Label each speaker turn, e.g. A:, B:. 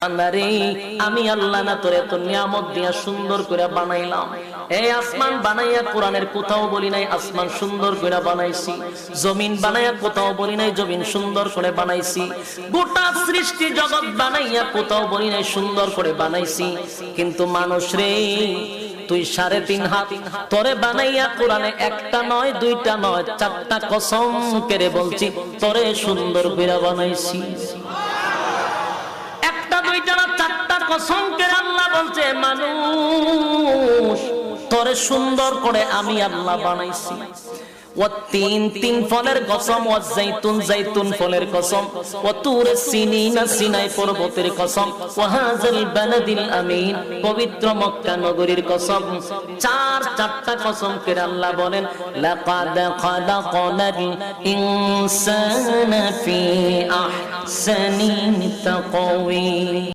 A: বান্দারে আমি আল্লাহ না তোরে এত নিয়ামত দিয়া সুন্দর করে বানাইলাম। এই আসমান বানাইয়া কোরআনের কোথাও বলি নাই আসমান সুন্দর করে বানাইছি, জমিন বানাইয়া কোথাও বলি নাই জমিন সুন্দর করে বানাইছি, গোটা সৃষ্টি জগৎ বানাইয়া কোথাও বলি নাই সুন্দর করে বানাইছি। কিন্তু মানুষ রে তুই 3.5 হাত তোরে বানাইয়া কোরআনে একটা নয় দুইটা নয় 4টা কসম করে বলছি তোরে সুন্দর করে বানাইছি। একটা দুইটা না 4টা কসম করে আল্লাহ বলছে মানুষ তোরে সুন্দর করে আমি আল্লাহ বানাইছি। والتين তিন ফলের কসম, ওয়াজাইতুন জাইতুন ফলের কসম, ওয়াতুর সিনিনা সিনাই পর্বতের কসম, ওয়াহাযাল বালাদিল আমিন পবিত্র মক্কা নগরীর কসম। 4টা কসম করে আল্লাহ বলেন লাকাদ খালাকনাল ইনসানা ফি আহসানি তাকওয়িম।